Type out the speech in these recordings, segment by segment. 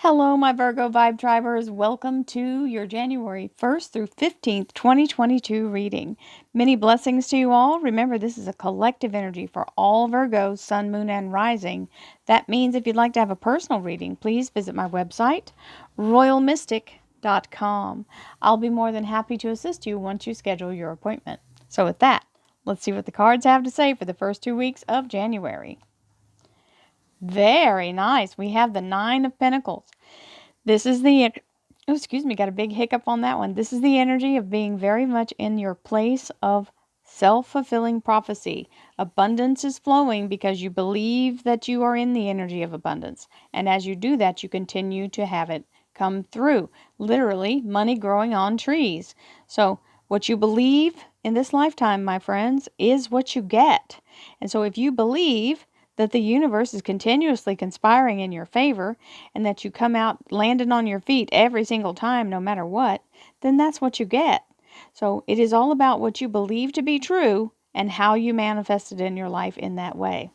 Hello, my Virgo Vibe Drivers. Welcome to your January 1st through 15th, 2022 reading. Many blessings to you all. Remember, this is a collective energy for all Virgos, Sun, Moon, and Rising. That means if you'd like to have a personal reading, please visit my website, royalmystic.com. I'll be more than happy to assist you once you schedule your appointment. So with that, let's see what the cards have to say for the first 2 weeks of January. Very nice. We have the Nine of Pentacles. This is the, oh, excuse me, got a big hiccup on that one. This is the energy of being very much in your place of self-fulfilling prophecy. Abundance is flowing because you believe that you are in the energy of abundance. And as you do that, you continue to have it come through. Literally, money growing on trees. So what you believe in this lifetime, my friends, is what you get. And so if you believe that the universe is continuously conspiring in your favor and that you come out landing on your feet every single time, no matter what, then that's what you get. So it is all about what you believe to be true and how you manifest it in your life in that way.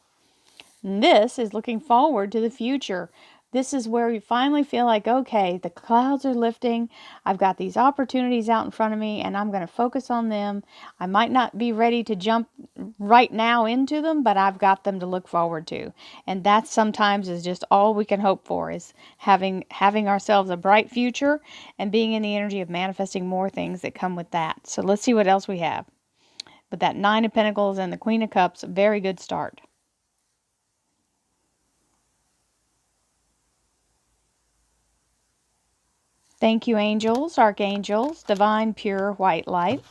And this is looking forward to the future. This is where you finally feel like, okay, the clouds are lifting. I've got these opportunities out in front of me and I'm going to focus on them. I might not be ready to jump right now into them, but I've got them to look forward to. And that sometimes is just all we can hope for, is having ourselves a bright future and being in the energy of manifesting more things that come with that. So let's see what else we have. But that Nine of Pentacles and the Queen of Cups, very good start. Thank you, angels, archangels, divine, pure, white light.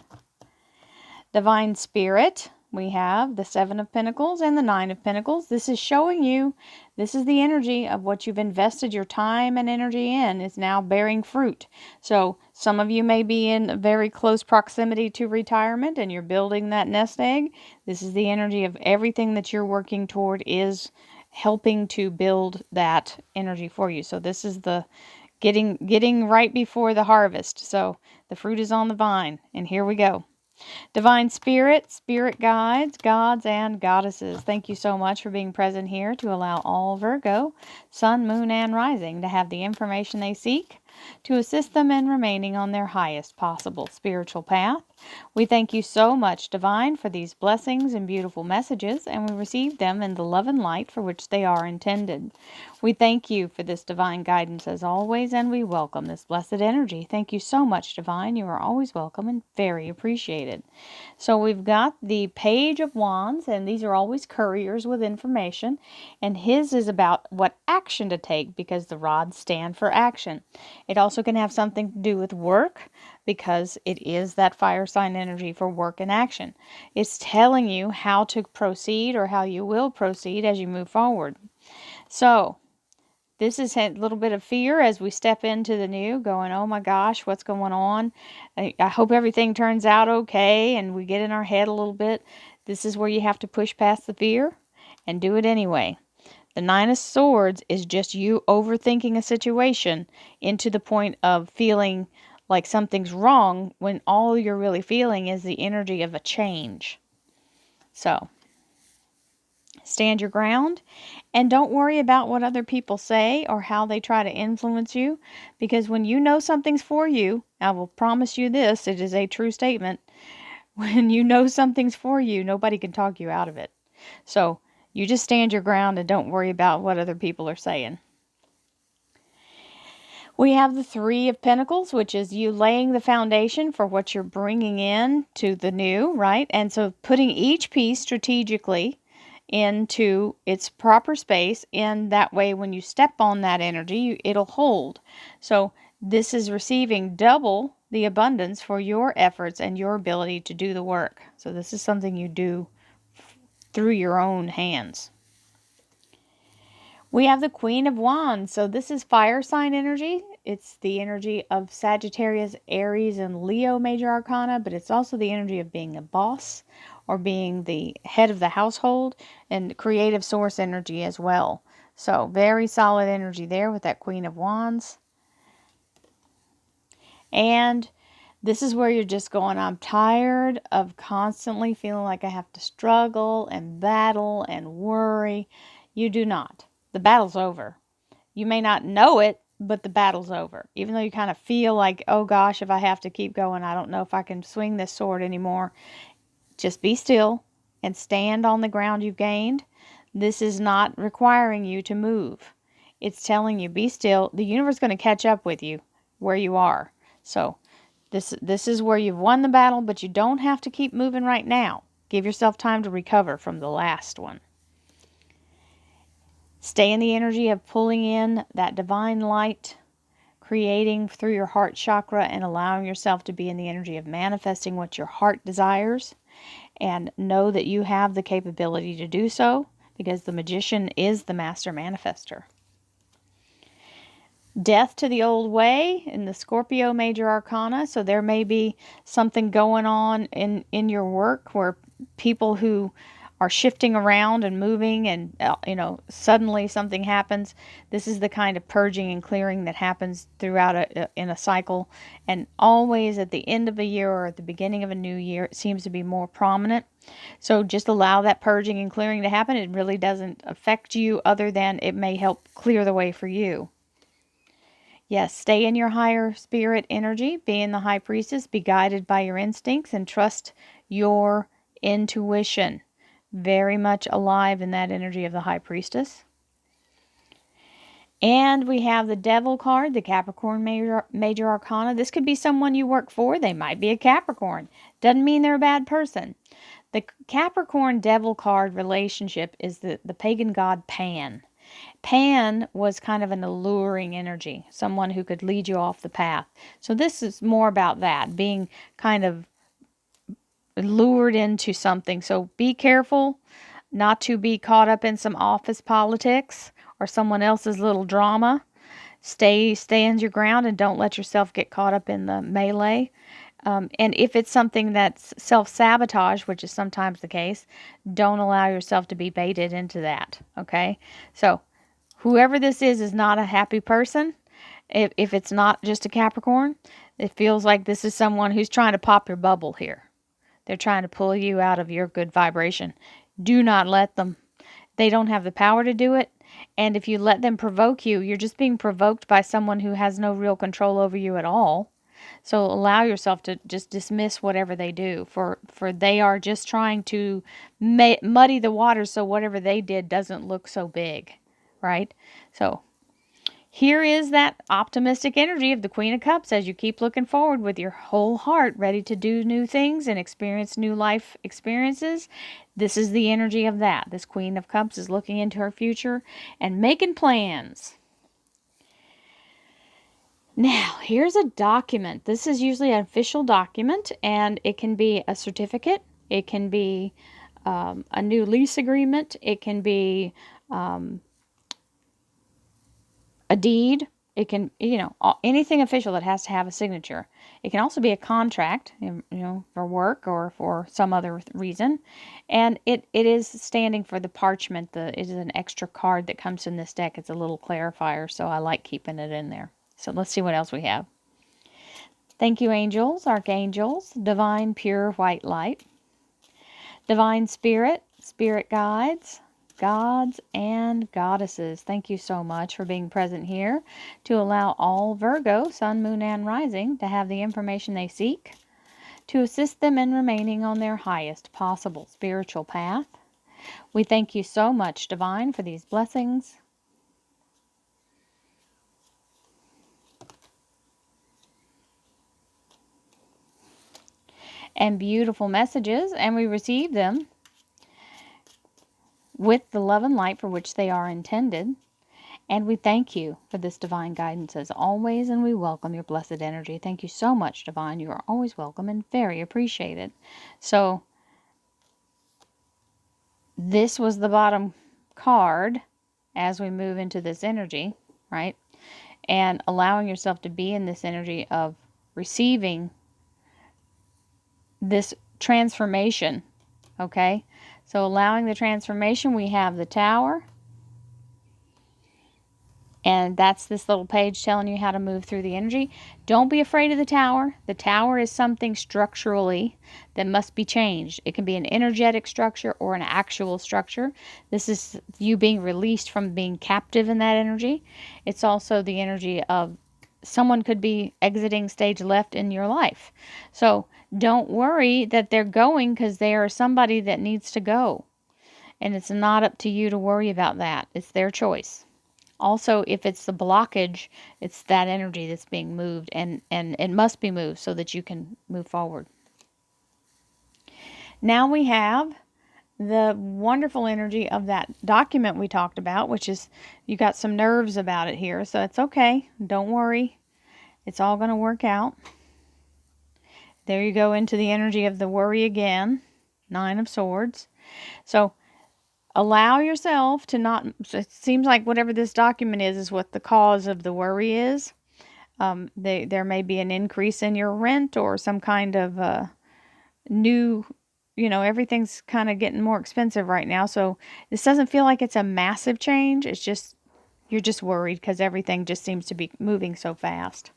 Divine Spirit, we have the Seven of Pentacles and the Nine of Pentacles. This is showing you, this is the energy of what you've invested your time and energy in is now bearing fruit. So some of you may be in very close proximity to retirement and you're building that nest egg. This is the energy of everything that you're working toward is helping to build that energy for you. So this is the getting right before the harvest. So the fruit is on the vine, and here we go. Divine Spirit, Spirit Guides, Gods, and Goddesses, thank you so much for being present here to allow all Virgo, Sun, Moon, and Rising to have the information they seek to assist them in remaining on their highest possible spiritual path. We thank you so much, Divine, for these blessings and beautiful messages, and we receive them in the love and light for which they are intended. We thank you for this divine guidance as always, and we welcome this blessed energy. Thank you so much, Divine. You are always welcome and very appreciated. So we've got the Page of Wands, and these are always couriers with information, and his is about what action to take because the rods stand for action. It also can have something to do with work because it is that fire sign energy for work and action. It's telling you how to proceed or how you will proceed as you move forward. So this is a little bit of fear as we step into the new, going, oh my gosh, what's going on? I hope everything turns out okay, and we get in our head a little bit. This is where you have to push past the fear and do it anyway. The Nine of Swords is just you overthinking a situation into the point of feeling like something's wrong when all you're really feeling is the energy of a change. So stand your ground and don't worry about what other people say or how they try to influence you, because when you know something's for you, I will promise you this, it is a true statement. When you know something's for you, nobody can talk you out of it. So you just stand your ground and don't worry about what other people are saying. We have the Three of Pentacles, which is you laying the foundation for what you're bringing in to the new, right? And so putting each piece strategically into its proper space, in that way when you step on that energy, it'll hold. So this is receiving double the abundance for your efforts and your ability to do the work. So this is something you do through your own hands. We have the Queen of Wands. So this is fire sign energy. It's the energy of Sagittarius, Aries, and Leo major arcana, but it's also the energy of being a boss or being the head of the household, and creative source energy as well. So very solid energy there with that Queen of Wands. And this is where you're just going, I'm tired of constantly feeling like I have to struggle and battle and worry. You do not. The battle's over. You may not know it, but the battle's over. Even though you kind of feel like, oh gosh, if I have to keep going, I don't know if I can swing this sword anymore. Just be still and stand on the ground you've gained. This is not requiring you to move. It's telling you, be still. The universe is going to catch up with you where you are. So this is where you've won the battle, but you don't have to keep moving right now. Give yourself time to recover from the last one. Stay in the energy of pulling in that divine light, creating through your heart chakra, and allowing yourself to be in the energy of manifesting what your heart desires. And know that you have the capability to do so, because the magician is the master manifester. Death to the old way in the Scorpio major arcana. So there may be something going on in your work where people who are shifting around and moving and, suddenly something happens. This is the kind of purging and clearing that happens throughout in a cycle. And always at the end of a year or at the beginning of a new year, it seems to be more prominent. So just allow that purging and clearing to happen. It really doesn't affect you, other than it may help clear the way for you. Yes, stay in your higher spirit energy. Be in the high priestess. Be guided by your instincts and trust your intuition. Very much alive in that energy of the high priestess. And we have the devil card, the Capricorn major arcana. This could be someone you work for. They might be a Capricorn. Doesn't mean they're a bad person. The Capricorn devil card relationship is the pagan god Pan. Pan was kind of an alluring energy, someone who could lead you off the path. So this is more about that, being kind of lured into something. So be careful not to be caught up in some office politics or someone else's little drama. Stand your ground and don't let yourself get caught up in the melee. And if it's something that's self-sabotage, which is sometimes the case, don't allow yourself to be baited into that, okay? So whoever this is not a happy person. If it's not just a Capricorn, it feels like this is someone who's trying to pop your bubble here. They're trying to pull you out of your good vibration. Do not let them. They don't have the power to do it. And if you let them provoke you, you're just being provoked by someone who has no real control over you at all. So allow yourself to just dismiss whatever they do, for they are just trying to muddy the waters so whatever they did doesn't look so big, right? So here is that optimistic energy of the Queen of Cups as you keep looking forward with your whole heart, ready to do new things and experience new life experiences. This is the energy of that. This Queen of Cups is looking into her future and making plans. Now, here's a document. This is usually an official document, and it can be a certificate. It can be a new lease agreement. It can be a deed. It can, anything official that has to have a signature. It can also be a contract, for work or for some other reason. And it is standing for the parchment. It is an extra card that comes in this deck. It's a little clarifier, so I like keeping it in there. So let's see what else we have. Thank you, angels, archangels, divine, pure, white light, divine spirit, spirit guides, gods, and goddesses. Thank you so much for being present here to allow all Virgo, sun, moon, and rising to have the information they seek to assist them in remaining on their highest possible spiritual path. We thank you so much, divine, for these blessings. And beautiful messages, and we receive them with the love and light for which they are intended. And we thank you for this divine guidance as always, and we welcome your blessed energy. Thank you so much, divine. You are always welcome and very appreciated. So this was the bottom card as we move into this energy, right? And allowing yourself to be in this energy of receiving this transformation, okay? So allowing the transformation, we have the Tower, And that's this little page telling you how to move through the energy. Don't be afraid of the tower. The tower is something structurally that must be changed. It can be an energetic structure or an actual structure. This is you being released from being captive in that energy. It's also the energy of someone could be exiting stage left in your life. So don't worry that they're going, because they are somebody that needs to go. And it's not up to you to worry about that. It's their choice. Also, if it's the blockage, it's that energy that's being moved, and it must be moved so that you can move forward. Now we have the wonderful energy of that document we talked about, which is, you got some nerves about it here, so it's okay. Don't worry. It's all going to work out. There you go into the energy of the worry again. 9 of Swords. So allow yourself to not, it seems like whatever this document is what the cause of the worry is. There may be an increase in your rent, or some kind of new, everything's kind of getting more expensive right now. So this doesn't feel like it's a massive change. It's just, you're just worried because everything just seems to be moving so fast.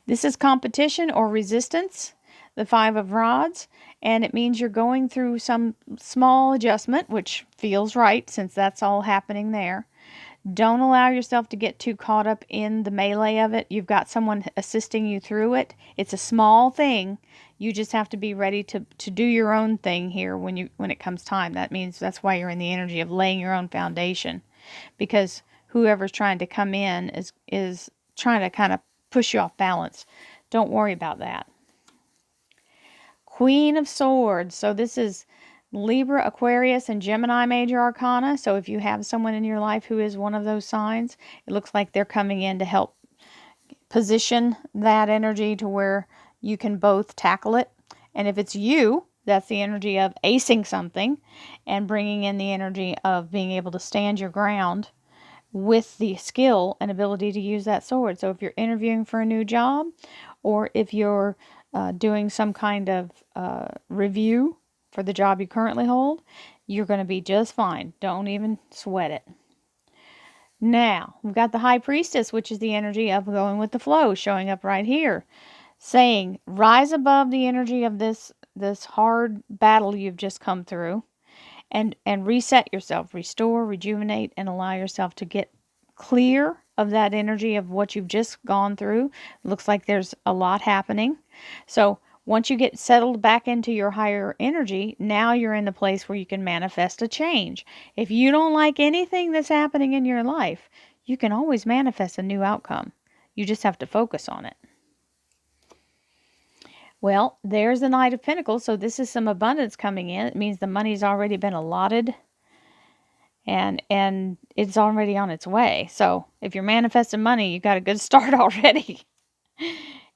This is competition or resistance, the 5 of Rods, and it means you're going through some small adjustment, which feels right since that's all happening there. Don't allow yourself to get too caught up in the melee of it. You've got someone assisting you through it. It's a small thing. You just have to be ready to do your own thing here when it comes time. That means that's why you're in the energy of laying your own foundation, because whoever's trying to come in is trying to kind of push you off balance. Don't worry about that. Queen of Swords. So this is Libra, Aquarius, and Gemini major arcana. So if you have someone in your life who is one of those signs, it looks like they're coming in to help position that energy to where you can both tackle it. And if it's you, that's the energy of acing something and bringing in the energy of being able to stand your ground with the skill and ability to use that sword. So if you're interviewing for a new job, or if you're doing some kind of review for the job you currently hold, you're going to be just fine. Don't even sweat it. Now, we've got the High Priestess, which is the energy of going with the flow, showing up right here, saying, rise above the energy of this hard battle you've just come through, and reset yourself, restore, rejuvenate, and allow yourself to get clear of that energy of what you've just gone through. Looks like there's a lot happening. So once you get settled back into your higher energy, now you're in the place where you can manifest a change. If you don't like anything that's happening in your life, you can always manifest a new outcome. You just have to focus on it. Well, there's the Knight of Pentacles. So this is some abundance coming in. It means the money's already been allotted, and it's already on its way. So if you're manifesting money, you got a good start already.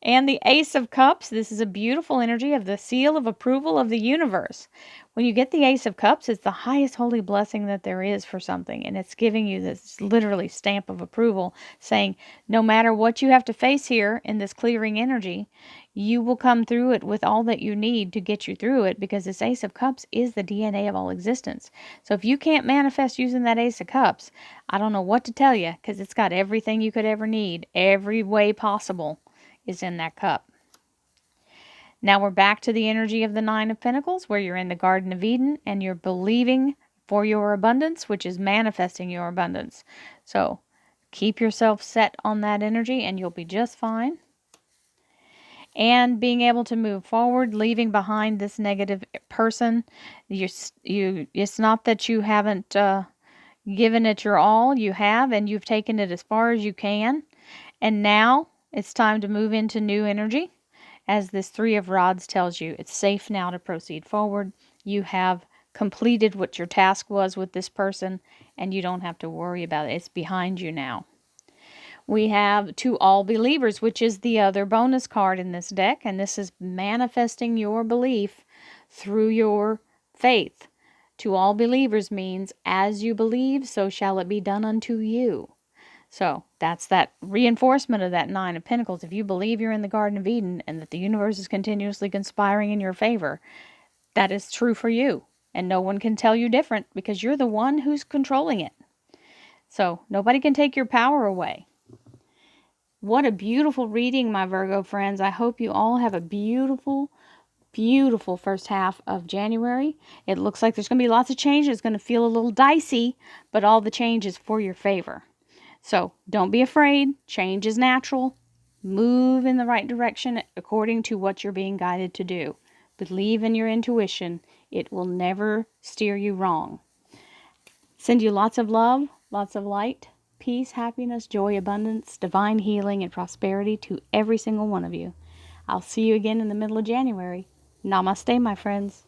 And the Ace of Cups, this is a beautiful energy of the seal of approval of the universe. When you get the Ace of Cups, it's the highest holy blessing that there is for something. And it's giving you this literally stamp of approval, saying no matter what you have to face here in this clearing energy, you will come through it with all that you need to get you through it, because this Ace of Cups is the DNA of all existence. So if you can't manifest using that Ace of Cups, I don't know what to tell you, because it's got everything you could ever need. Every way possible is in that cup. Now we're back to the energy of the 9 of Pentacles, where you're in the Garden of Eden and you're believing for your abundance, which is manifesting your abundance. So keep yourself set on that energy and you'll be just fine. And being able to move forward, leaving behind this negative person. It's not that you haven't given it your all. You have, and you've taken it as far as you can. And now it's time to move into new energy. As this 3 of Rods tells you, it's safe now to proceed forward. You have completed what your task was with this person, and you don't have to worry about it. It's behind you now. We have To All Believers, which is the other bonus card in this deck, and this is manifesting your belief through your faith. To all believers means, as you believe, so shall it be done unto you. So that's that reinforcement of that 9 of Pentacles. If you believe you're in the Garden of Eden and that the universe is continuously conspiring in your favor, that is true for you. And no one can tell you different, because you're the one who's controlling it. So nobody can take your power away. What a beautiful reading, my Virgo friends. I hope you all have a beautiful, beautiful first half of January. It looks like there's going to be lots of change. It's going to feel a little dicey, but all the change is for your favor. So don't be afraid. Change is natural. Move in the right direction according to what you're being guided to do. Believe in your intuition. It will never steer you wrong. Send you lots of love, lots of light, peace, happiness, joy, abundance, divine healing, and prosperity to every single one of you. I'll see you again in the middle of January. Namaste, my friends.